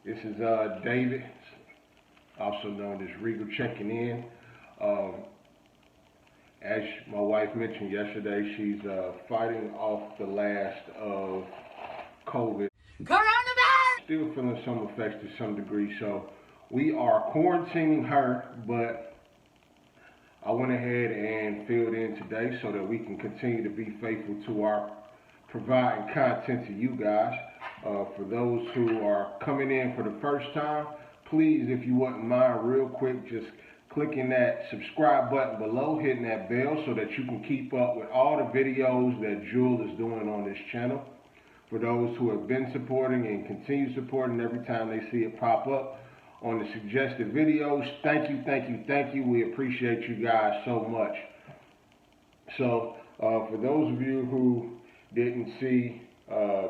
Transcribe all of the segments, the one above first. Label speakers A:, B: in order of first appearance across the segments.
A: This is David, also known as Regal, checking in. Um, as my wife mentioned yesterday, she's fighting off the last of COVID. Coronavirus! Still feeling some effects to some degree, so we are quarantining her, but I went ahead and filled in today so that we can continue to be faithful to our providing content to you guys. For those who are coming in for the first time, please, if you wouldn't mind, real quick, just clicking that subscribe button below, hitting that bell so that you can keep up with all the videos that Jewel is doing on this channel. For those who have been supporting and continue supporting every time they see it pop up on the suggested videos, thank you, thank you, thank you. We appreciate you guys so much. So, for those of you who didn't see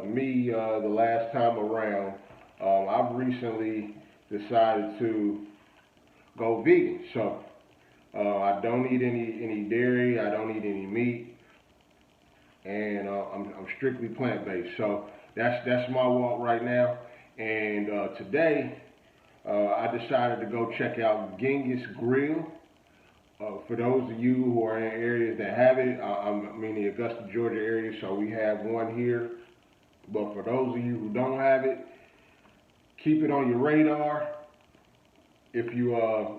A: me the last time around, I've recently decided to go vegan. So I don't eat any dairy, I don't eat any meat, and I'm strictly plant-based. So that's my walk right now. And today I decided to go check out Genghis Grill. For those of you who are in areas that have it, I'm in the Augusta, Georgia area, so we have one here. But for those of you who don't have it, keep it on your radar. If you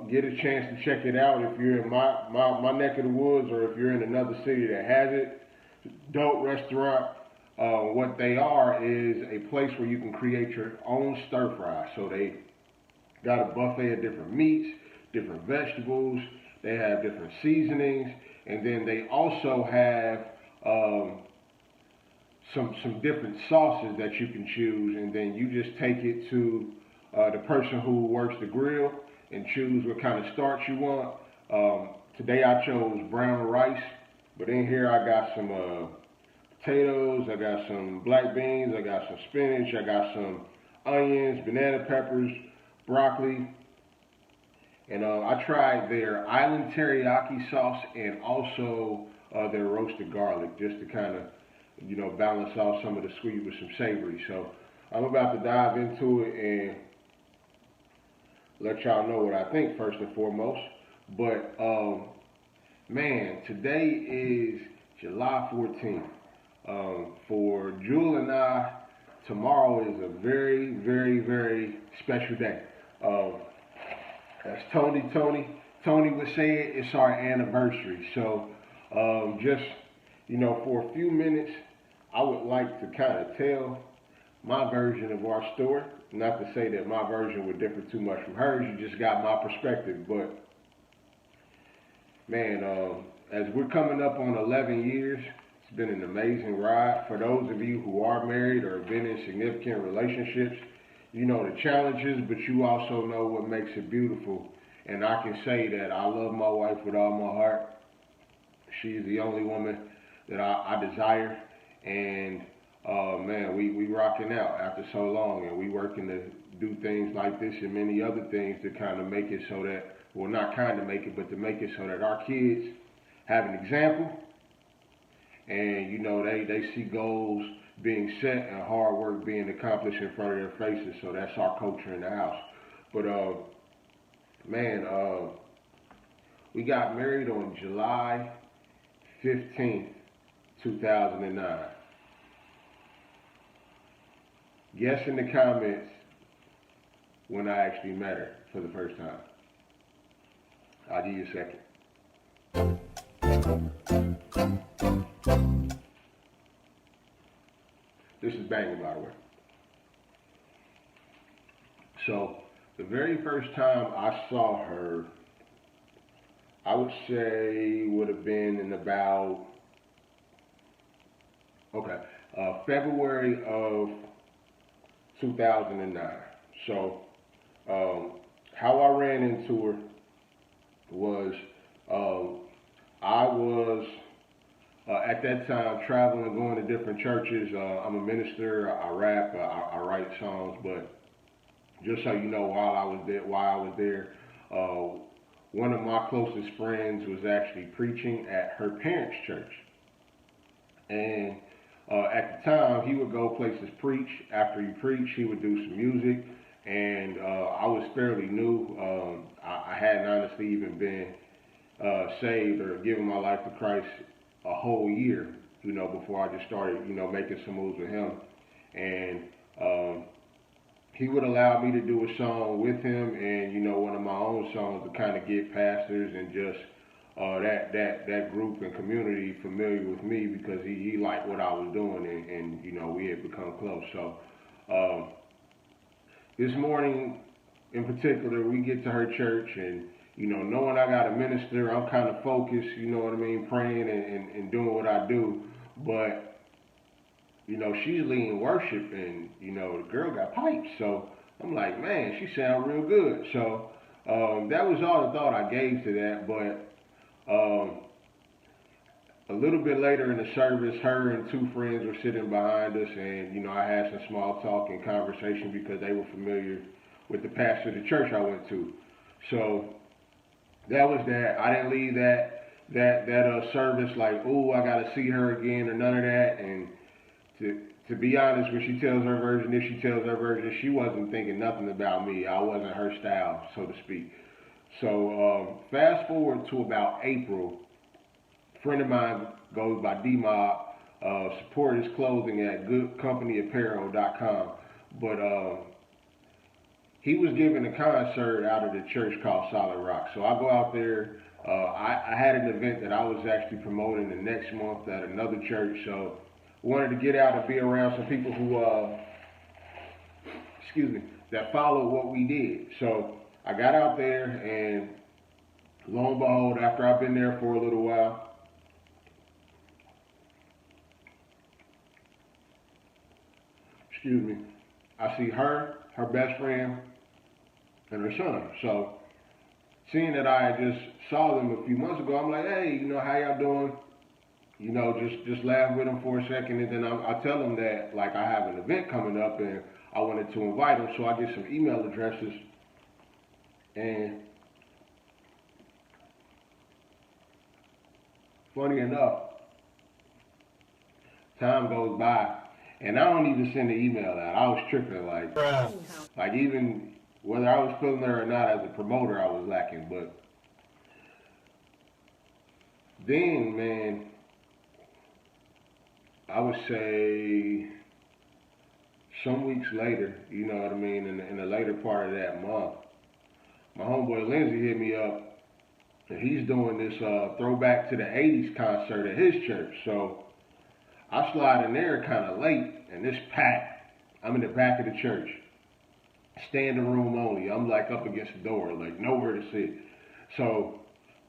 A: get a chance to check it out, if you're in my neck of the woods or if you're in another city that has it, dope restaurant. What they are is a place where you can create your own stir fry. So they got a buffet of different meats, different vegetables. They have different seasonings, and then they also have some different sauces that you can choose, and then you just take it to the person who works the grill and choose what kind of starch you want. Today I chose brown rice, but in here I got some potatoes, I got some black beans, I got some spinach, I got some onions, banana peppers, broccoli. And I tried their island teriyaki sauce and also their roasted garlic, just to kind of, balance out some of the sweet with some savory. So I'm about to dive into it and let y'all know what I think first and foremost. But man, today is July 14th. For Jewel and I, tomorrow is a very, very, very special day. As Tony would say it, it's our anniversary. So just, for a few minutes, I would like to kind of tell my version of our story. Not to say that my version would differ too much from hers, you just got my perspective. But man, as we're coming up on 11 years, it's been an amazing ride. For those of you who are married or have been in significant relationships, you know the challenges, but you also know what makes it beautiful. And I can say that I love my wife with all my heart. She's the only woman that I desire. And man, we rocking out after so long, and we working to do things like this and many other things to kind of make it so that, well, not kind of make it, but to make it so that our kids have an example. And they see goals being set and hard work being accomplished in front of their faces. So that's our culture in the house. But man, we got married on July 15th, 2009. Guess in the comments when I actually met her for the first time. I'll give you a second. This is banging, by the way. So, the very first time I saw her, I would say would have been in about, February of 2009. So, how I ran into her was, I was at that time traveling, going to different churches. I'm a minister, I rap, I write songs, but just so you know, while I was there, one of my closest friends was actually preaching at her parents' church. And at the time, he would go places preach. After he preached, he would do some music, and I was fairly new. I hadn't honestly even been saved or given my life to Christ a whole year, before I just started, making some moves with him. And um, he would allow me to do a song with him, and one of my own songs to kind of get pastors and just that group and community familiar with me because he liked what I was doing, and we had become close. So um, this morning in particular, we get to her church, and knowing I got a minister, I'm kind of focused, what I mean, praying and doing what I do. But she's leading worship, and the girl got pipes. So I'm like, man, she sound real good. So that was all the thought I gave to that. But a little bit later in the service, her and two friends were sitting behind us, and I had some small talk and conversation because they were familiar with the pastor of the church I went to. So that was that. I didn't leave that service like, oh, I got to see her again or none of that. And to be honest, when she tells her version, if she tells her version, she wasn't thinking nothing about me. I wasn't her style, so to speak. So fast forward to about April. A friend of mine goes by D-Mob. Support his clothing at goodcompanyapparel.com. But he was giving a concert out of the church called Solid Rock. So I go out there. I had an event that I was actually promoting the next month at another church. So wanted to get out and be around some people who, that followed what we did. So I got out there, and lo and behold, after I've been there for a little while, I see her best friend, and her son. So seeing that I just saw them a few months ago, I'm like, hey, how y'all doing? Just laugh with them for a second, and then I tell them that like I have an event coming up, and I wanted to invite them. So I get some email addresses, and funny enough, time goes by, and I don't even send the email out. I was tripping, like even whether I was feeling her or not as a promoter, I was lacking. But then, man, I would say some weeks later, you know what I mean, in the later part of that month, my homeboy Lindsay hit me up, and he's doing this throwback to the 80s concert at his church. So I slide in there kind of late, and it's packed. I'm in the back of the church, standing room only. I'm like up against the door, like nowhere to sit. So,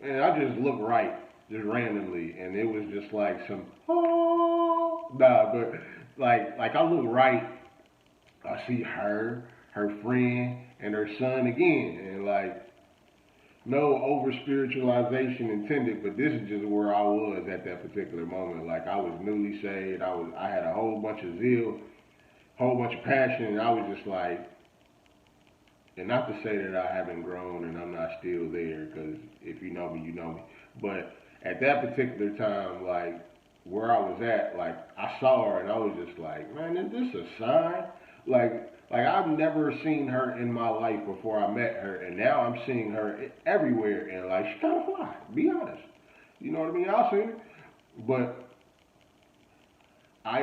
A: man, I just look right, just randomly, and it was just like some, oh, nah, but like I look right, I see her friend, and her son again, and like, no over spiritualization intended, but this is just where I was at that particular moment. Like I was newly saved, I had a whole bunch of zeal, whole bunch of passion, and I was just like, and not to say that I haven't grown and I'm not still there, because if you know me, you know me. But at that particular time, like where I was at, like I saw her and I was just like, man, is this a sign? Like I've never seen her in my life before I met her, and now I'm seeing her everywhere, and like she's kind of fly. Be honest, you know what I mean? I've seen her, but I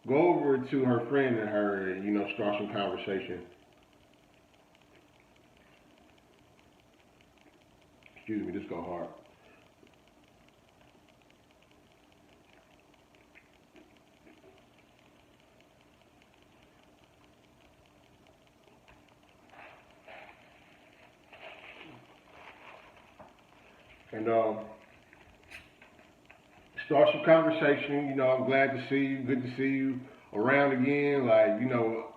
A: go over to her friend and her, and start some conversation. Excuse me, this go hard. And start some conversation. I'm glad to see you. Good to see you around again. Like,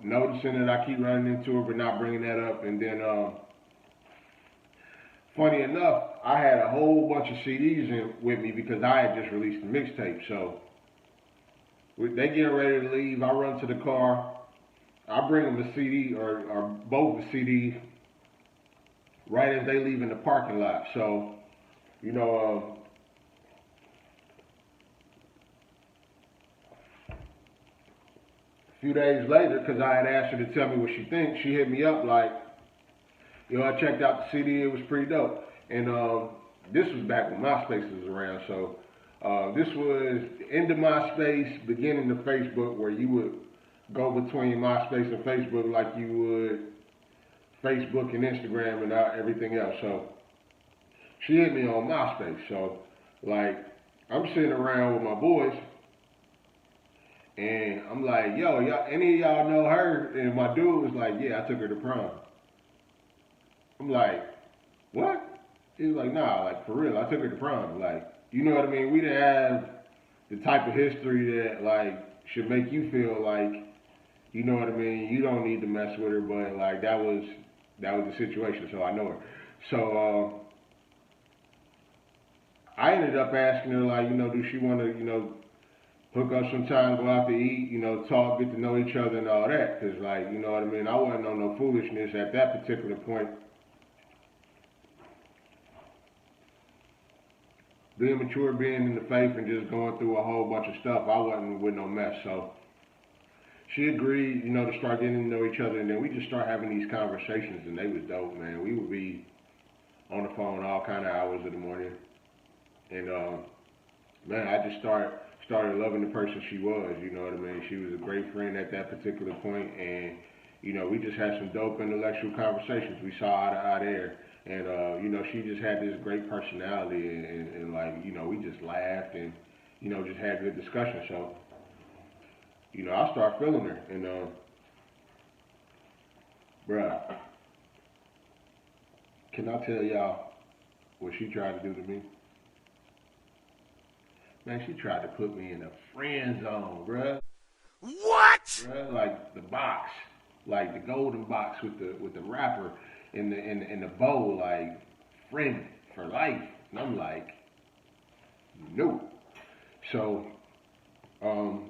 A: noticing that I keep running into her, but not bringing that up. And then, funny enough, I had a whole bunch of CDs with me because I had just released a mixtape. So they getting ready to leave. I run to the car. I bring them a CD or both the CDs right as they leave in the parking lot. So, few days later, because I had asked her to tell me what she thinks, she hit me up like, yo, I checked out the CD, it was pretty dope. And this was back when MySpace was around, so this was the end of MySpace, beginning of Facebook, where you would go between MySpace and Facebook like you would Facebook and Instagram and everything else. So she hit me on MySpace. So like I'm sitting around with my boys and I'm like, yo, y'all, any of y'all know her? And my dude was like, yeah, I took her to prom. I'm like, what? He was like, nah, like for real, I took her to prom. Like, you know what I mean? We didn't have the type of history that like should make you feel like, you know what I mean, you don't need to mess with her, but like that was the situation, so I know her. So I ended up asking her like, you know, do she want to, you know, hook up sometime, go out to eat, you know, talk, get to know each other and all that, cause like, you know what I mean, I wasn't on no foolishness at that particular point. Being mature, being in the faith, and just going through a whole bunch of stuff, I wasn't with no mess. So she agreed, you know, to start getting to know each other, and then we just start having these conversations, and they was dope, man. We would be on the phone all kind of hours of the morning, and man, I just started loving the person she was. You know what I mean? She was a great friend at that particular point, and you know, we just had some dope intellectual conversations. We saw eye to eye there. And, you know, she just had this great personality and like, you know, we just laughed and, you know, just had good discussion. So, you know, I started feeling her. And, bruh, can I tell y'all what she tried to do to me? Man, she tried to put me in a friend zone, bruh.
B: What?
A: Bruh, like the box, like the golden box with the wrapper in the bowl, like friend for life. And I'm like, no. So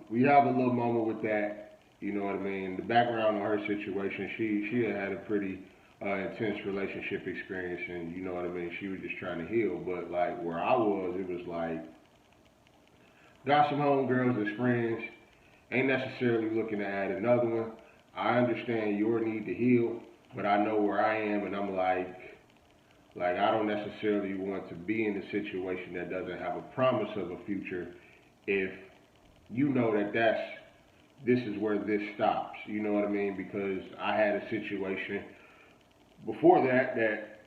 A: we have a little moment with that. You know what I mean? The background on her situation, she had a pretty intense relationship experience, and you know what I mean. She was just trying to heal, but like where I was, it was like got some homegirls as friends. Ain't necessarily looking to add another one. I understand your need to heal, but I know where I am, and I'm like I don't necessarily want to be in a situation that doesn't have a promise of a future if you know that this is where this stops. You know what I mean? Because I had a situation before that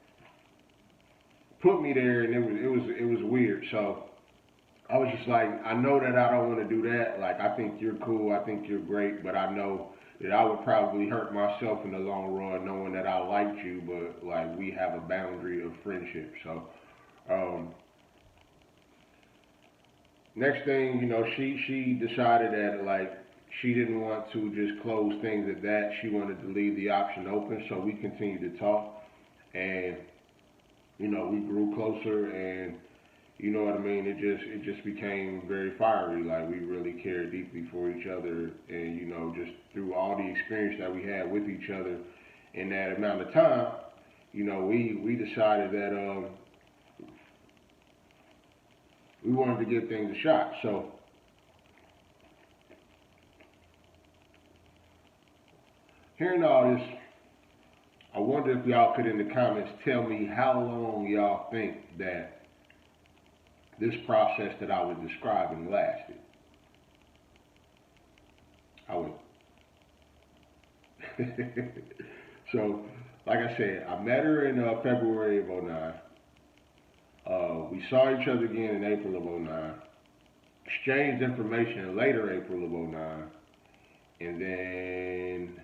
A: put me there, and it was weird. So I was just like, I know that I don't want to do that. Like, I think you're cool. I think you're great. But I know that I would probably hurt myself in the long run knowing that I liked you, but, like, we have a boundary of friendship. So, next thing, you know, she decided that, like, she didn't want to just close things at that. She wanted to leave the option open. So we continued to talk. And, you know, we grew closer and you know what I mean? It just became very fiery. Like we really cared deeply for each other, and you know, just through all the experience that we had with each other in that amount of time, you know, we decided that we wanted to give things a shot. So hearing all this, I wonder if y'all could in the comments tell me how long y'all think that this process that I was describing lasted. I would. So, like I said, I met her in February of '09. We saw each other again in April of '09. Exchanged information in later April of '09. And then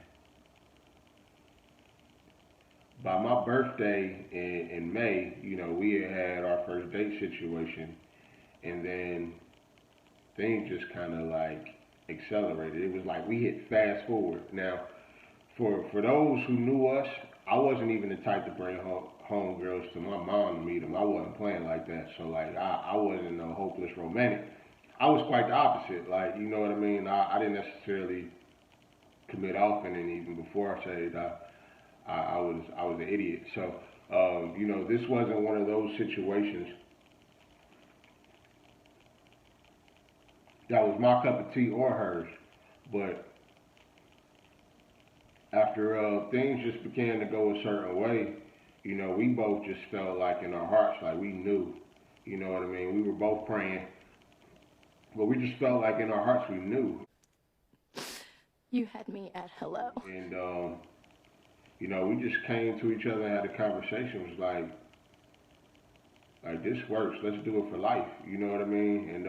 A: by my birthday in May, you know, we had our first date situation. And then things just kind of like accelerated. It was like we hit fast forward. Now, for those who knew us, I wasn't even the type to bring home girls to my mom to meet them. I wasn't playing like that. So like I wasn't no hopeless romantic. I was quite the opposite. Like you know what I mean. I didn't necessarily commit often, and even before I said I was an idiot. So you know this wasn't one of those situations that was my cup of tea or hers, but after things just began to go a certain way, you know, we both just felt like in our hearts, like we knew, you know what I mean? We were both praying, but we just felt like in our hearts we knew.
B: You had me at hello.
A: And, you know, we just came to each other and had a conversation. It was like this works. Let's do it for life. You know what I mean? And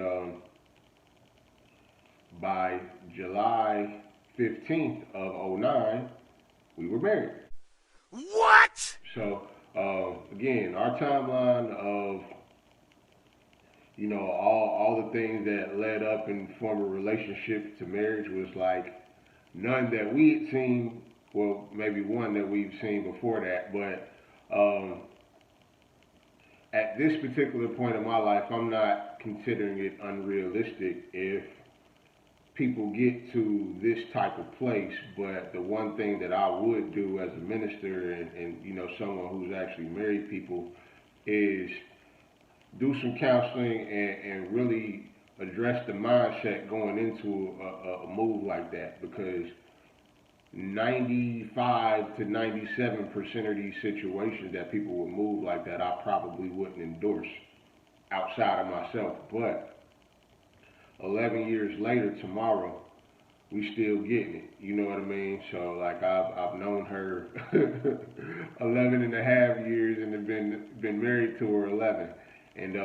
A: by July 15th of '09, we were married.
C: What?
A: So, again, our timeline of, you know, all the things that led up and form a relationship to marriage was like none that we had seen. Well, maybe one that we've seen before that, but at this particular point in my life, I'm not considering it unrealistic if people get to this type of place. But the one thing that I would do as a minister and you know, someone who's actually married people is do some counseling and really address the mindset going into a move like that, because 95 to 97% of these situations that people would move like that, I probably wouldn't endorse outside of myself. But 11 years later, tomorrow, we still getting it. You know what I mean? So like I've known her 11 and a half years and have been married to her 11. And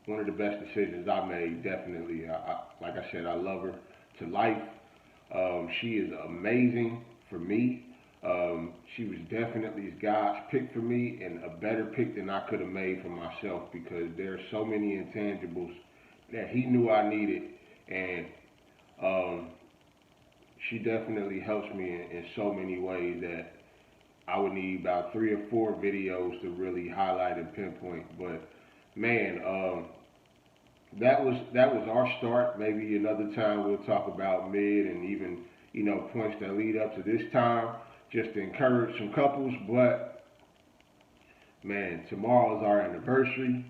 A: one of the best decisions I made, definitely. Like I said, I love her to life. She is amazing for me. She was definitely God's pick for me, and a better pick than I could have made for myself, because there are so many intangibles that He knew I needed, and she definitely helps me in so many ways that I would need about 3 or 4 videos to really highlight and pinpoint. But man, that was our start. Maybe another time we'll talk about mid and even, you know, points that lead up to this time, just to encourage some couples. But man, tomorrow is our anniversary.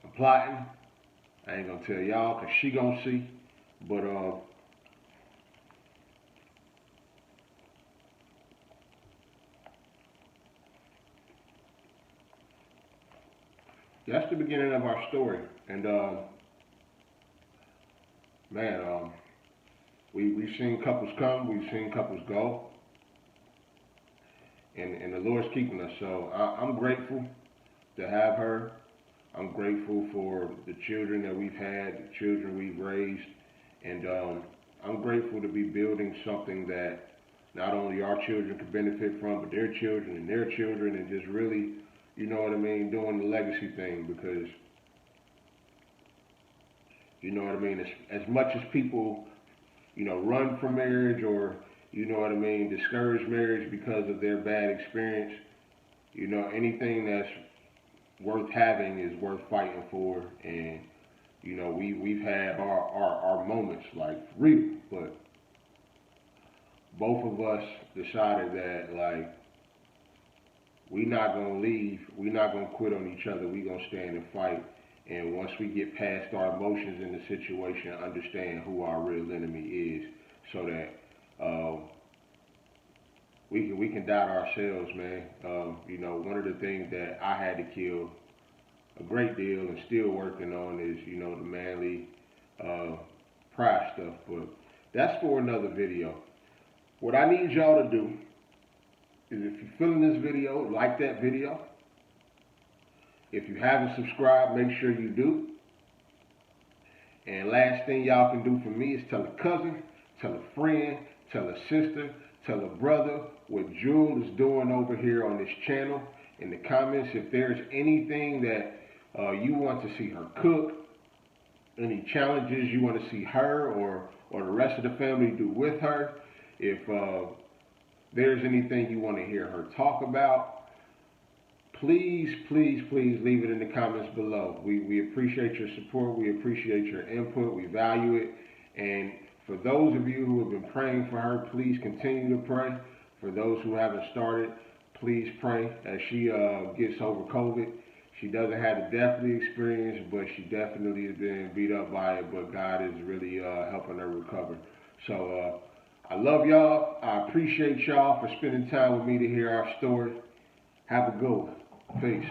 A: I'm plotting. I ain't gonna tell y'all because she gonna see. But that's the beginning of our story. And man, we've seen couples come, we've seen couples go, and the Lord's keeping us. So I'm grateful to have her. I'm grateful for the children that we've had, the children we've raised, and I'm grateful to be building something that not only our children could benefit from, but their children and their children, and just really, you know what I mean, doing the legacy thing. Because, you know what I mean, as much as people, you know, run from marriage or, you know what I mean, discourage marriage because of their bad experience, you know, anything that's worth having is worth fighting for. And, you know, we've had our moments, like, real, but both of us decided that, like, we not gonna leave, we not gonna quit on each other, we gonna stand and fight. And once we get past our emotions in the situation, understand who our real enemy is, so that we can doubt ourselves, man. You know, one of the things that I had to kill a great deal and still working on is, you know, the manly pride stuff. But that's for another video. What I need y'all to do is, if you're feeling this video, like that video. If you haven't subscribed, make sure you do. And last thing y'all can do for me is tell a cousin, tell a friend, tell a sister, tell a brother what Jewel is doing over here on this channel. In the comments, if there's anything that you want to see her cook, any challenges you want to see her or the rest of the family do with her, if there's anything you want to hear her talk about, please, please, please leave it in the comments below. We appreciate your support. We appreciate your input. We value it. And for those of you who have been praying for her, please continue to pray. For those who haven't started, please pray as she gets over COVID. She doesn't have the deathly experience, but she definitely has been beat up by it. But God is really helping her recover. So I love y'all. I appreciate y'all for spending time with me to hear our story. Have a good one. Peace.